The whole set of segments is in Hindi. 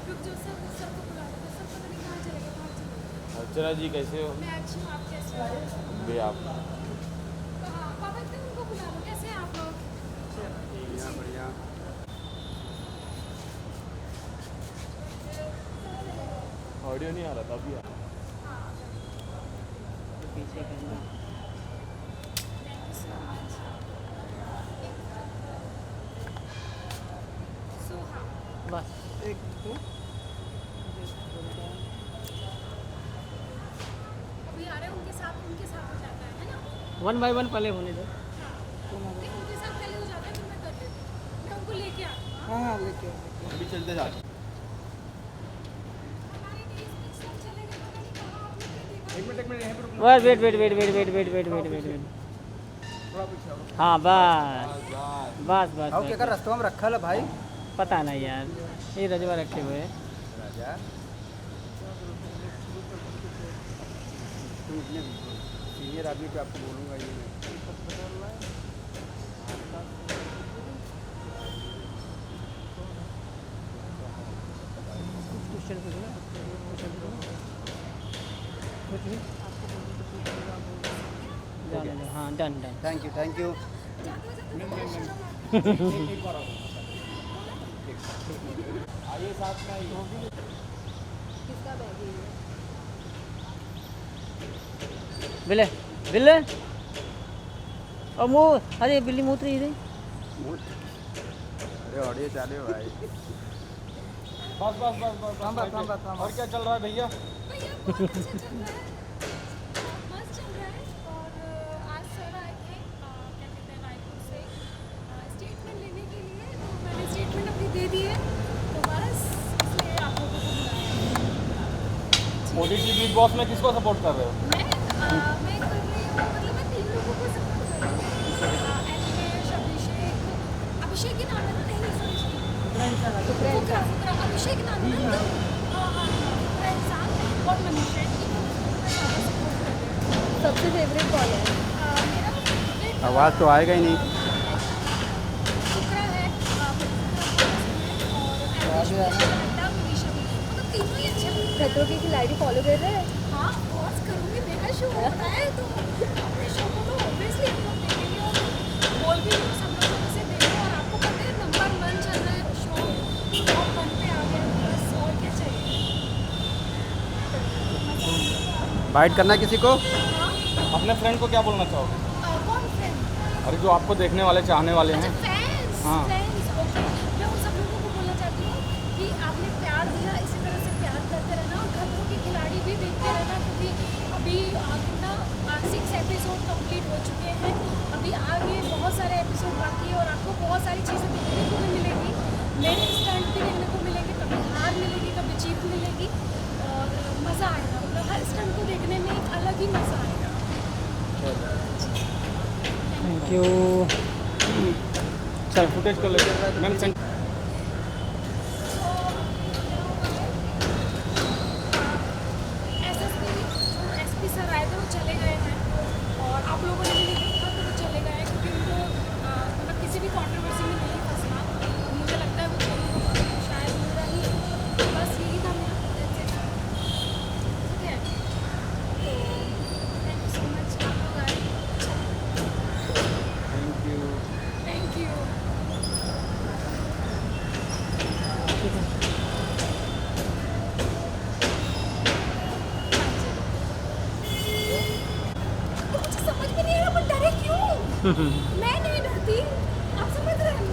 रुक जाओ, सबको बुला लो, सब पता नहीं कहाँ चले गए, कहाँ चले गए। अर्चना जी कैसे हो? मैं अच्छी हूँ, आप कैसे हो? भी आप हाँ, पापा इतने उनको बुला लो, कैसे हैं आप लोग? बढ़िया बढ़िया। ऑडियो नहीं आ रहा था अभी। पीछे करना। Thank you so much. So हाँ, बस एक दो अभी आ रहे हैं उनके साथ हो जाता है ना? वन बाय वन पहले होने दो। नहीं, उनके साथ पहले हो जाता है, फिर मैं कर लेती हूँ। मैं उनको लेके आती हूँ। हाँ हाँ लेके अभी चलते जाते। हमारे देश में सब चले गए, पता नहीं कहाँ आप लोग ने देखा। एक मिनट यहाँ पे रुकना। बस wait wait wait wait wait wait wait wait wait wait थोड़ा पीछे आओ। हाँ बस बस बस आओ क्या बस कर रास्ते में रखा है भाई? पता नहीं यार, ये रजवा रखे हुए हैं। राजा तुम इतने सीनियर आदमी पे आपको बोलूँगा ये मैं। क्वेश्चन पूछना, क्वेश्चन पूछना। जाने दो, हाँ done done. Thank you thank you. एक बार आओ। आइए साथ में आइए। किसका बैग है ये? बिल्ले बिल्ले और मुँह, अरे बिल्ली मूत रही थी। अरे ऑडियो चालू है भाई। बस बस बस बस हम बस और क्या चल रहा है भैया? भैया बहुत अच्छा चल रहा है, मस्त चल रहा है। और आज सर आए थे, क्या कहते हैं, रायपुर से स्टेटमेंट लेने के लिए, तो मैंने स्टेटमेंट अपनी दे दी है, तो बस इसलिए आप लोगों को बुलाया। ओटीटी बिग बॉस में किसको सपोर्ट कर रहे हो? मैं कर रही हूँ, मतलब मैं 3 लोगों को सपोर्ट कर रही हूँ। एनिमेश, अभिषेक ही नाम है ना? नहीं फुकरा, अभिषेक नाम है ना? फुकरा इंसान और मनीष है, इन दोनों को मैं ज़्यादा सपोर्ट कर रही हूँ। सबसे फेवरेट कौन है? मेरा फेवरेट आवाज़ तो आएगा ही नहीं। फुकरा है, और मनीषा भी, मतलब तीनों ही अच्छे लगते हैं। खतरों के खिलाड़ी फॉलो कर रहे हैं? हाँ, ऑफ करूँगी, मेरा शो हो रहा है तो अपने शो को तो ऑब्वियसली हम लोग देखेंगे, और बोल भी रही हूँ सब लोगों से देखो। और आपको पता है नंबर 1 चल रहा है शो, टॉप 1 पे आ गया, बस और क्या चाहिए। बाइट करना किसी को? हाँ, अपने फ्रेंड को क्या बोलना चाहोगे? कौन फ्रेंड? अरे जो आपको देखने वाले चाहने वाले अच्छा, हैं। फैंस, हाँ। Friends, okay. मैं उन सब लोगों को बोलना चाहती हूँ कि आपने प्यार दिया, इसी तरह से प्यार करते रहना, और खतरों के खिलाड़ी भी देखते रहना, क्योंकि अभी कितना 6 एपिसोड कंप्लीट हो चुके हैं। अभी आगे बहुत सारे एपिसोड बाकी है, और आपको बहुत सारी चीज़ें देखने को भी मिलेंगी। मेरे स्टंट भी देखने को मिलेंगे, कभी हार मिलेगी, कभी जीत मिलेगी, और मज़ा आएगा। मतलब हर स्टंट को देखने में एक अलग ही मज़ा आएगा। Thank you. चल फुटेज कर लेते हैं मैम। एसपी सर आए थे, वो चले गए हैं, और आप लोगों ने भी नहीं देखा तो वो चले गए हैं, क्योंकि उनको मतलब किसी भी कंट्रोवर्सी में नहीं फंसना। मुझे लगता है वो शायद मेरा ही, बस यही था मेरा। That's it. ठीक है, तो थैंक यू सो मच, आप लोग आए। Thank you. Thank you. मुझे समझ में नहीं आ रहा, मैं डरे क्यों? मैं नहीं डरती, आप समझ रहे हैं?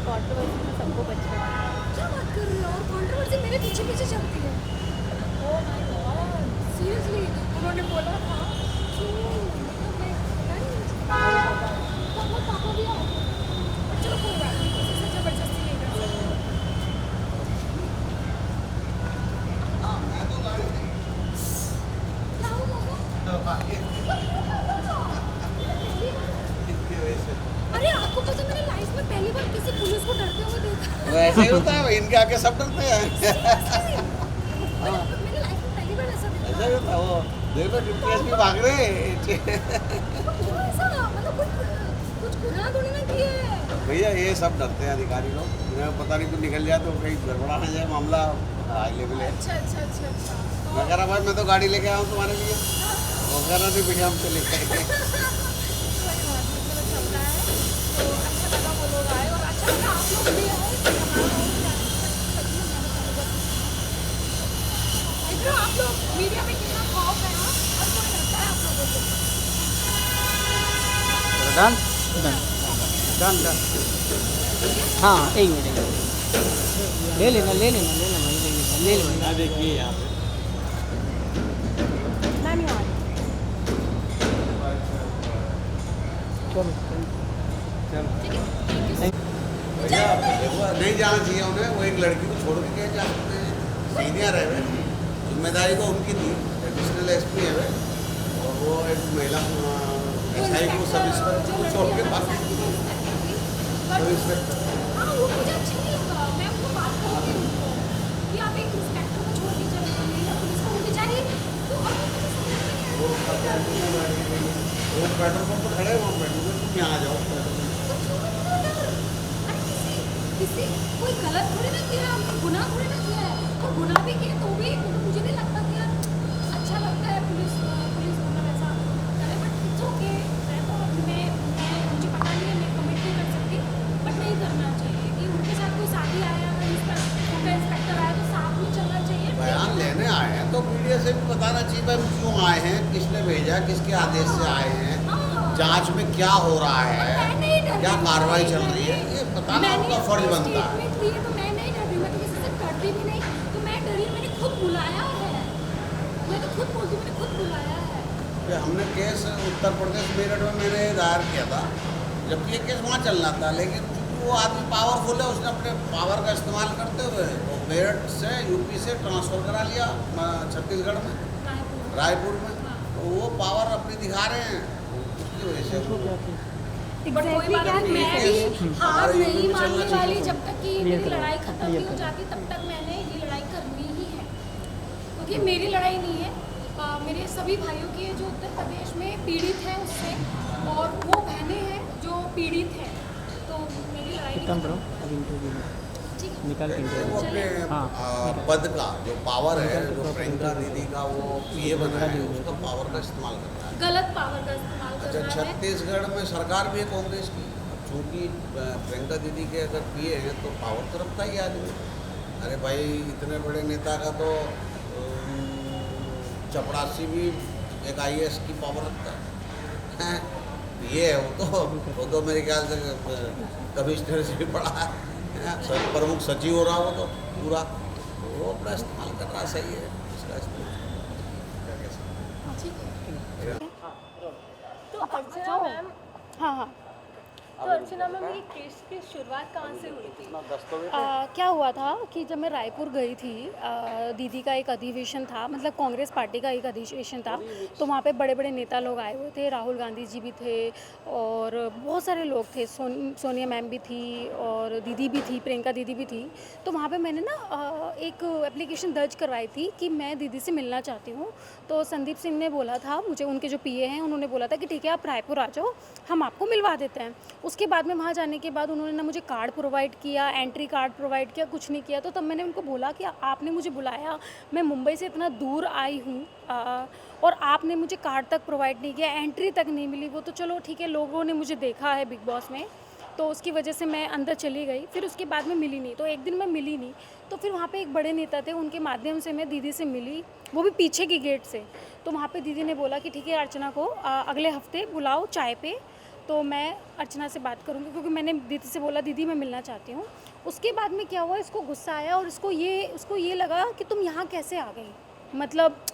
कंट्रोवर्सी में सबको बचना है। क्या बात कर रहे हो? और कंट्रोवर्सी मेरे पीछे पीछे चलती है। ओह माय गॉड, सीरियसली उन्होंने बोला था कि मतलब मैं पता नहीं मुझे पापा भी आओ, पर चलो कोई बात नहीं, किसी से जबरदस्ती नहीं कर सकते। क्या हुआ पापा? अरे आपको पता है, मैंने लाइफ में पहली बार किसी पुलिस को डरते हुए देखा। ऐसे ही होता है, इनके आके सब डरते हैं। मैंने लाइफ में पहली बार ऐसा देखा। ऐसा ही होता है वो। देख लो यूपीएस भी भाग रहे हैं। क्यों ऐसा? मतलब कुछ गुनाह थोड़ी ना किए हैं। भैया ये सब डरते हैं अधिकारी लोग, इन्हें पता नहीं कुछ निकल जाए तो कहीं गड़बड़ा ना जाए, मामला हाई लेवल है। अच्छा अच्छा अच्छा अच्छा तो मैं कह रहा भाई मैं तो गाड़ी लेके आया हूँ तुम्हारे लिए, वो कह रहा नहीं भैया हम चले गए। कोई बात नहीं, चलो चल रहा है तो अच्छा लगा वो लोग आए और अच्छा लगा आप लोग भी आए तो इधर आप लोग मीडिया में कितना खौफ है हाँ? और कोई लगता है आप लोगों को डन डन डन डन हाँ एक मिनट ले लेना भाई ले लेना देखिए यहाँ पे मैम यहाँ भैया देखो नहीं जाना चाहिए उन्हें, वो एक लड़की को छोड़ के कैसे जा सकते हैं, सीनियर है वे, जिम्मेदारी तो उनकी थी, एडिशनल एसपी है वे, और वो एक महिला एसआई को सब इंस्पेक्टर छोड़ के पास सब इंस्पेक्टर। हाँ वो मुझे अच्छा नहीं लगा मैं उनको बात करूँगी उनको कि आप एक इंस्पेक्टर को छोड़ के चले गए या पुलिस को बेचारी तो और वो पेट्रोल पंप पर खड़े हैं, वहाँ पेट्रोल पंप तुम यहाँ आ जाओ। किसी कोई गलत थोड़ी ना किया हमने गुनाह थोड़ी ना किया है और गुनाह भी किया तो भी मुझे नहीं लगता कि यार अच्छा लगता है पुलिस मतलब ऐसा करे बट इट्स ओके मैं तो मुझे पता नहीं है मैं कमेंट नहीं कर सकती बट नहीं करना चाहिए कि उनके साथ कोई साथी आया उनका इंस्पेक्टर आया तो साथ में चलना चाहिए बयान लेने आए हैं तो मीडिया से भी बताना चाहिए भाई क्यों आए हैं, किसने भेजा, किसके आदेश से आए हैं, जांच में क्या हो रहा है, क्या कार्रवाई चल रही है, ये बताना उनका फर्ज बनता है। तो मैं नहीं डरी मैं तो किसी से डरती भी नहीं तो मैं डरी मैंने खुद बुलाया है मैं तो खुद बोलती मैंने खुद बुलाया है कि हमने केस उत्तर प्रदेश मेरठ में मैंने दायर किया था, जबकि ये केस वहाँ चलना था, लेकिन चूंकि वो आदमी पावरफुल है उसने अपने पावर का इस्तेमाल करते हुए वो मेरठ से यूपी से ट्रांसफ़र करा लिया छत्तीसगढ़ में रायपुर में, तो वो पावर अपनी दिखा रहे हैं उसकी वजह से बट कोई बात नहीं मैं भी हार हमारे नहीं यूपी में मानने चलना वाली चाहिए। जब तक कि मेरी लड़ाई खत्म नहीं हो जाती तब तक मैंने ये लड़ाई करनी ही है क्योंकि मेरी लड़ाई नहीं है मेरे सभी भाइयों की है जो उत्तर प्रदेश में पीड़ित हैं उससे और वो बहनें हैं जो पीड़ित हैं तो मेरी लड़ाई नहीं कम करो खत्म। अभी इंटरव्यू ठीक है निकाल के वो इंटरव्यू अपने हाँ। पद का जो पावर है, जो प्रियंका दीदी का वो पीए बना है, उसका पावर का इस्तेमाल कर रहा है। गलत पावर का इस्तेमाल कर अच्छा, रहा है छत्तीसगढ़ में सरकार भी है कांग्रेस की, चूँकि प्रियंका दीदी के अगर पीए हैं तो पावर तो रखता ही आदमी। अरे भाई इतने बड़े नेता का तो चपरासी भी एक IAS की पावर रखता है ये है वो तो मेरे ख्याल से कमिश्नर से भी बड़ा है, प्रमुख सचिव हो रहा वो तो पूरा, वो अपना इस्तेमाल कर रहा सही है इसका इस्तेमाल क्या कह सकते हैं। ठीक है तो अर्चना मैम हाँ हाँ तो अर्चना मैम ये केस की शुरुआत कहाँ से हुई थी? क्या हुआ था कि जब मैं रायपुर गई थी दीदी का एक अधिवेशन था मतलब कांग्रेस पार्टी का एक अधिवेशन था तो वहाँ पे बड़े बड़े नेता लोग आए हुए थे, राहुल गांधी जी भी थे और बहुत सारे लोग थे, सोनिया मैम भी थी और दीदी भी थी, प्रियंका दीदी भी थी। तो वहाँ पे मैंने ना एक एप्लीकेशन दर्ज करवाई थी कि मैं दीदी से मिलना चाहती हूँ। तो संदीप सिंह ने बोला था मुझे, उनके जो पीए हैं उन्होंने बोला था कि ठीक है आप रायपुर आ जाओ हम आपको मिलवा देते हैं। उसके बाद में वहाँ जाने के बाद उन्होंने ना मुझे कार्ड प्रोवाइड किया, एंट्री कार्ड प्रोवाइड किया, कुछ नहीं किया। तो तब मैंने उनको बोला कि आपने मुझे बुलाया, मैं मुंबई से इतना दूर आई हूँ और आपने मुझे कार्ड तक प्रोवाइड नहीं किया, एंट्री तक नहीं मिली। वो तो चलो ठीक है, लोगों ने मुझे देखा है बिग बॉस में तो उसकी वजह से मैं अंदर चली गई, फिर उसके बाद में मिली नहीं। तो एक दिन मैं मिली नहीं तो फिर वहाँ पे एक बड़े नेता थे, उनके माध्यम से मैं दीदी से मिली, वो भी पीछे की गेट से। तो वहाँ पे दीदी ने बोला कि ठीक है अर्चना को अगले हफ्ते बुलाओ चाय पे, तो मैं अर्चना से बात करूँगी क्योंकि मैंने दीदी से बोला दीदी मैं मिलना चाहती हूँ। उसके बाद में क्या हुआ, इसको गुस्सा आया और उसको ये लगा कि तुम यहाँ कैसे आ गई, मतलब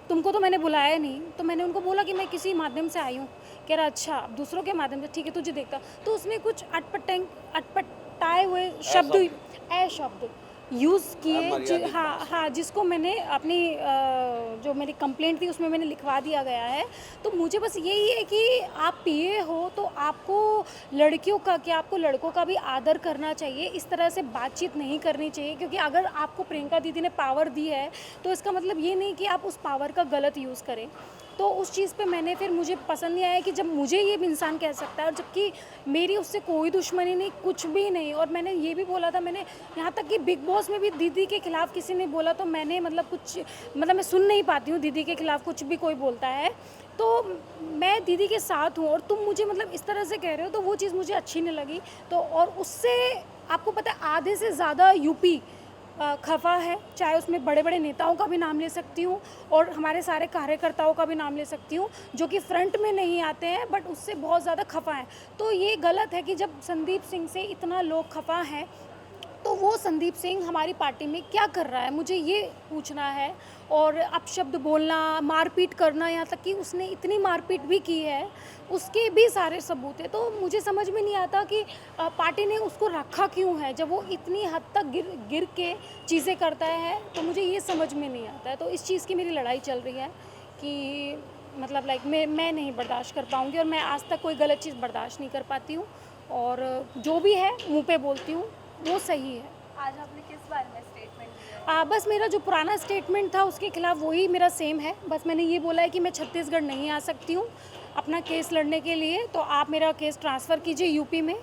तुमको तो मैंने बुलाया नहीं। तो मैंने उनको बोला कि मैं किसी माध्यम से आई हूँ। कह रहा अच्छा दूसरों के माध्यम से, ठीक है तुझे देखता। तो उसने कुछ अटपटाए हुए शब्द यूज़ किए, हाँ जिसको मैंने अपनी जो मेरी कंप्लेंट थी उसमें मैंने लिखवा दिया गया है। तो मुझे बस यही है कि आप पीए हो तो आपको लड़कियों का क्या, आपको लड़कों का भी आदर करना चाहिए, इस तरह से बातचीत नहीं करनी चाहिए। क्योंकि अगर आपको प्रियंका दीदी ने पावर दी है तो इसका मतलब ये नहीं कि आप उस पावर का गलत यूज़ करें। तो उस चीज़ पे मैंने फिर मुझे पसंद नहीं आया कि जब मुझे ये भी इंसान कह सकता है, और जबकि मेरी उससे कोई दुश्मनी नहीं, कुछ भी नहीं। और मैंने ये भी बोला था, मैंने यहाँ तक कि बिग बॉस में भी दीदी के खिलाफ़ किसी ने बोला तो मैंने मैं सुन नहीं पाती हूँ दीदी के खिलाफ़ कुछ भी कोई बोलता है, तो मैं दीदी के साथ हूँ और तुम मुझे इस तरह से कह रहे हो, तो वो चीज़ मुझे अच्छी नहीं लगी। तो और उससे आपको पता है आधे से ज़्यादा यूपी खफा है, चाहे उसमें बड़े बड़े नेताओं का भी नाम ले सकती हूँ और हमारे सारे कार्यकर्ताओं का भी नाम ले सकती हूँ, जो कि फ्रंट में नहीं आते हैं बट उससे बहुत ज़्यादा खफा हैं। तो ये गलत है कि जब संदीप सिंह से इतना लोग खफा हैं, तो वो संदीप सिंह हमारी पार्टी में क्या कर रहा है, मुझे ये पूछना है। और अपशब्द बोलना, मारपीट करना, यहाँ तक कि उसने इतनी मारपीट भी की है, उसके भी सारे सबूत है। तो मुझे समझ में नहीं आता कि पार्टी ने उसको रखा क्यों है, जब वो इतनी हद तक गिर के चीज़ें करता है, तो मुझे ये समझ में नहीं आता है। तो इस चीज़ की मेरी लड़ाई चल रही है कि मैं नहीं बर्दाश्त कर पाऊँगी, और मैं आज तक कोई गलत चीज़ बर्दाश्त नहीं कर पाती हूँ, और जो भी है मुँह पे बोलती हूँ वो सही है। आज आपने किस बारे में स्टेटमेंट दिया? बस मेरा जो पुराना स्टेटमेंट था उसके खिलाफ वही मेरा सेम है। बस मैंने ये बोला है कि मैं छत्तीसगढ़ नहीं आ सकती हूँ अपना केस लड़ने के लिए, तो आप मेरा केस ट्रांसफ़र कीजिए यूपी में,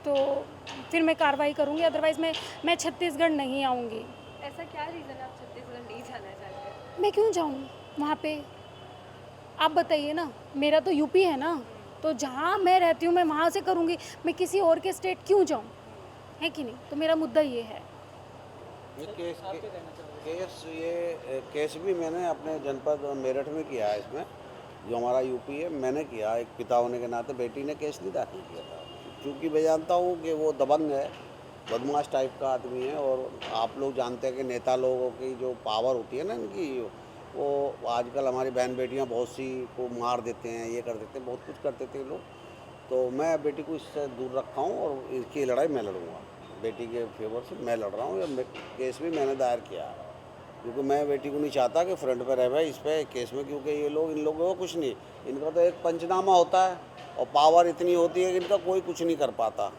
तो फिर मैं कार्रवाई करूँगी, अदरवाइज़ मैं छत्तीसगढ़ नहीं आऊँगी। ऐसा क्या रीज़न है आप छत्तीसगढ़ नहीं जाना चाहते हैं? मैं क्यों जाऊँ वहाँ पे, आप बताइए ना। मेरा तो यूपी है ना, तो जहाँ मैं रहती हूँ मैं वहाँ से करूँगी, मैं किसी और के स्टेट क्यों जाऊँ, है कि नहीं। तो मेरा मुद्दा ये है। ये केस भी मैंने अपने जनपद मेरठ में किया है। इसमें जो हमारा यूपी है मैंने किया, एक पिता होने के नाते। बेटी ने केस नहीं दाखिल किया था, क्योंकि मैं जानता हूँ कि वो दबंग है, बदमाश टाइप का आदमी है। और आप लोग जानते हैं कि नेता लोगों की जो पावर होती है ना इनकी, वो आजकल हमारी बहन बेटियाँ बहुत सी को मार देते हैं, ये कर देते हैं, बहुत कुछ कर देते हैं लोग। तो मैं बेटी को इससे दूर रखा हूँ और इसकी लड़ाई मैं लड़ूंगा, बेटी के फेवर से मैं लड़ रहा हूँ। यह केस भी मैंने दायर किया है, क्योंकि मैं बेटी को नहीं चाहता कि फ्रंट पे रह भाई इस पे केस में, क्योंकि ये लोग, इन लोगों को कुछ नहीं, इनका तो एक पंचनामा होता है और पावर इतनी होती है कि इनका कोई कुछ नहीं कर पाता।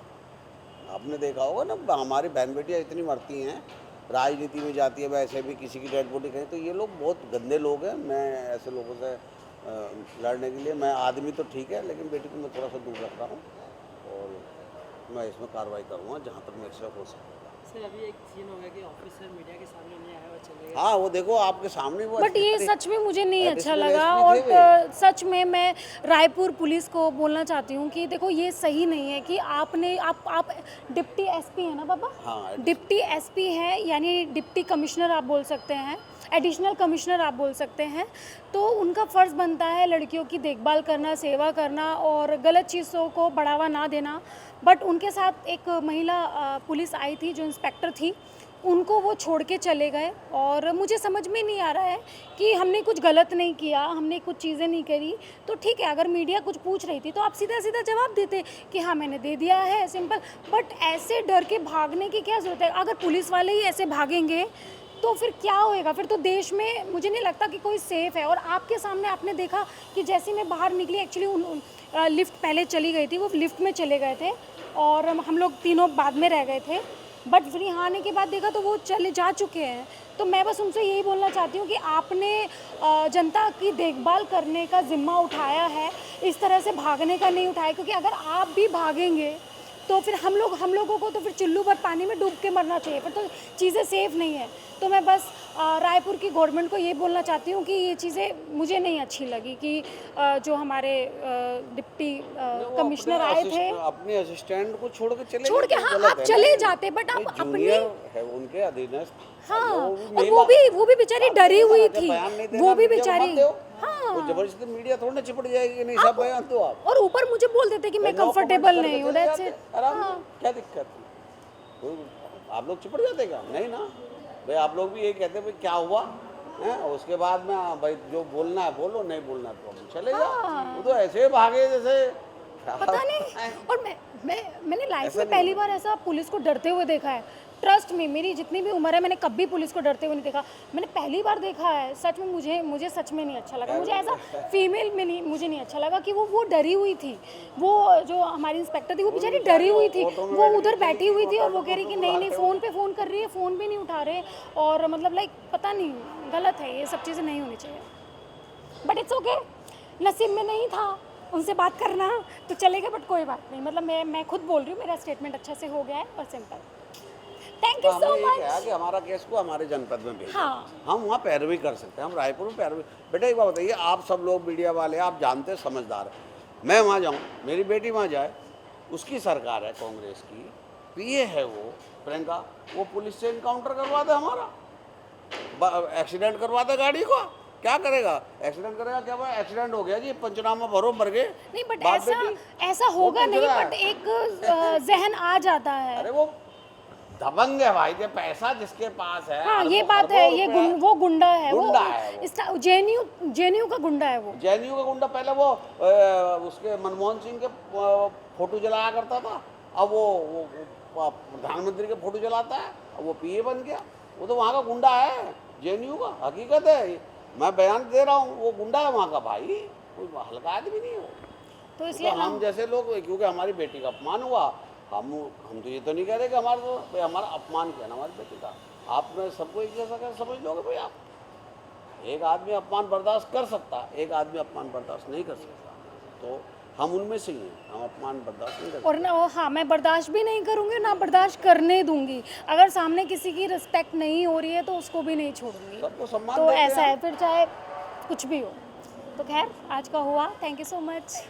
आपने देखा होगा ना, हमारी बहन बेटियाँ इतनी मरती हैं, राजनीति में जाती है, वैसे भी किसी की डेड बॉडी कहीं, तो ये लोग बहुत गंदे लोग हैं। मैं ऐसे लोगों से लड़ने के लिए, मैं आदमी तो ठीक है लेकिन बेटी को मैं थोड़ा सा दूर रख रहा हूँ और मैं इसमें कार्रवाई करूँगा जहाँ तक मेरे से हो सके। सर अभी एक सीन हो गया कि ऑफिसर मीडिया के सामने नहीं आया और चले गए। हाँ वो देखो आपके सामने वो, बट ये सच में मुझे नहीं अच्छा एडिशनल लगा। एसपी थे और सच में मैं रायपुर पुलिस को बोलना चाहती हूँ कि देखो ये सही नहीं है कि आपने आप डिप्टी एसपी है ना बाबा, हाँ, डिप्टी एसपी है, यानी डिप्टी कमिश्नर आप बोल सकते हैं, एडिशनल कमिश्नर आप बोल सकते हैं। तो उनका फ़र्ज़ बनता है लड़कियों की देखभाल करना, सेवा करना और गलत चीज़ों को बढ़ावा ना देना। बट उनके साथ एक महिला पुलिस आई थी जो इंस्पेक्टर थी, उनको वो छोड़ के चले गए। और मुझे समझ में नहीं आ रहा है कि हमने कुछ गलत नहीं किया, हमने कुछ चीज़ें नहीं करी, तो ठीक है अगर मीडिया कुछ पूछ रही थी तो आप सीधा सीधा जवाब देते कि हाँ मैंने दे दिया है, सिंपल। बट ऐसे डर के भागने की क्या ज़रूरत है? अगर पुलिस वाले ही ऐसे भागेंगे तो फिर क्या होएगा? फिर तो देश में मुझे नहीं लगता कि कोई सेफ़ है। और आपके सामने आपने देखा कि जैसे मैं बाहर निकली, एक्चुअली लिफ्ट पहले चली गई थी, वो लिफ्ट में चले गए थे और हम लोग तीनों बाद में रह गए थे। बट फिर यहाँ आने के बाद देखा तो वो चले जा चुके हैं। तो मैं बस उनसे यही बोलना चाहती हूँ कि आपने जनता की देखभाल करने का ज़िम्मा उठाया है, इस तरह से भागने का नहीं उठाया। क्योंकि अगर आप भी भागेंगे तो फिर हम लोगों को तो फिर चुल्लू भर पानी में डूब के मरना चाहिए, फिर तो चीज़ें सेफ़ नहीं है। तो मैं बस रायपुर की गवर्नमेंट को ये बोलना चाहती हूँ कि ये चीज़ें मुझे नहीं अच्छी लगी कि जो हमारे डिप्टी कमिश्नर आए थे, अपने असिस्टेंट को छोड़ के चले छोड़ के, हाँ आप चले जाते, बट आप अपनी, जूनियर है उनके अधीनस्थ। हाँ, और वो भी बेचारी डरी हुई थी, वो भी बेचारी, हाँ, वो जबरदस्ती मीडिया थोड़ी ना चिपट जाएगी कि नहीं सब बयान दो आप। और ऊपर मुझे बोल देते कि मैं कंफर्टेबल नहीं हूँ, दैट्स इट। क्या दिक्कत है? आप लोग चिपट जाते क्या? नहीं ना भाई, आप लोग भी ये कहते भाई क्या हुआ है, उसके बाद में भाई जो बोलना है बोलो, नहीं बोलना है तो चले जाओ। वो तो ऐसे ही भागे जैसे पता नहीं। और मैंने लाइफ में पहली बार ऐसा पुलिस को डरते हुए देखा है। ट्रस्ट में, मेरी जितनी भी उम्र है मैंने कभी पुलिस को डरते हुए नहीं देखा, मैंने पहली बार देखा है। सच में मुझे सच में नहीं अच्छा लगा। मुझे ऐसा फीमेल में नहीं, मुझे नहीं अच्छा लगा कि वो डरी हुई थी। वो जो हमारी इंस्पेक्टर थी वो बेचारी डरी हुई थी, वो उधर बैठी हुई थी और वो कह रही कि नहीं फ़ोन पे फ़ोन कर रही है, फ़ोन भी नहीं उठा रहे। और मतलब लाइक पता नहीं, गलत है, ये सब चीज़ें नहीं होनी चाहिए। बट इट्स ओके, नसीब में नहीं था उनसे बात करना तो चलेगा, बट कोई बात नहीं, मतलब मैं खुद बोल रही हूँ, मेरा स्टेटमेंट अच्छे से हो गया है और सिंपल। थैंक यू हमने सो ये कहा मच। कि हमारा केस को हमारे जनपद में भेजो, हाँ। हम वहाँ पैरवी कर सकते हैं, हम रायपुर में पैरवी। बेटा एक बात बताइए, आप सब लोग मीडिया वाले आप जानते हैं, समझदार हैं, मैं वहाँ जाऊँ, मेरी बेटी वहाँ जाए, उसकी सरकार है कांग्रेस की, पीए है वो प्रियंका, वो पुलिस से इनकाउंटर करवा दे हमारा, एक्सीडेंट करवा दे गाड़ी को, क्या करेगा? एक्सीडेंट करेगा क्या? भाई एक्सीडेंट हो गया जी, पंचनामा भरो, मर गए। नहीं बट बाप ऐसा बेटी, ऐसा होगा वो नहीं, पिंजरा है। बट एक जहन आ जाता है। अरे वो दबंग है भाई, ये पैसा जिसके पास है। हाँ ये अरबों- बात है, अरबों ये रुपए वो गुंडा है, गुंडा है वो। जेएनयू का गुंडा है वो। जेएनयू का गुंडा पहले वो उसके मनमोहन सिंह के फोटो जलाया करता था, अब वो प्रधानमंत्री के फोटो जलाता है, अब वो पीए बन गया। वो तो वहाँ का गुंडा है, जेएनयू का, हकीकत है, मैं बयान दे रहा हूँ, वो गुंडा है वहाँ का भाई, कोई हल्का आदमी नहीं हो। तो इसलिए तो हम जैसे लोग, क्योंकि हमारी बेटी का अपमान हुआ, हम तो ये तो नहीं कह रहे कि हमारा अपमान किया ना हमारी बेटी का। आप में सबको एक जैसा कर समझ लोगे भाई आप? एक आदमी अपमान बर्दाश्त कर सकता, एक आदमी अपमान बर्दाश्त नहीं कर सकता, तो हम उनमें से ही हैं, हम अपमान बर्दाश्त नहीं कर सकते। और ना हाँ, मैं बर्दाश्त भी नहीं करूँगी, ना बर्दाश्त करने दूंगी। अगर सामने किसी की रिस्पेक्ट नहीं हो रही है तो उसको भी नहीं छोड़ूंगी। सबको सम्मान तो देते हैं ऐसा हम। है, फिर चाहे कुछ भी हो। तो खैर आज का हुआ, थैंक यू सो मच।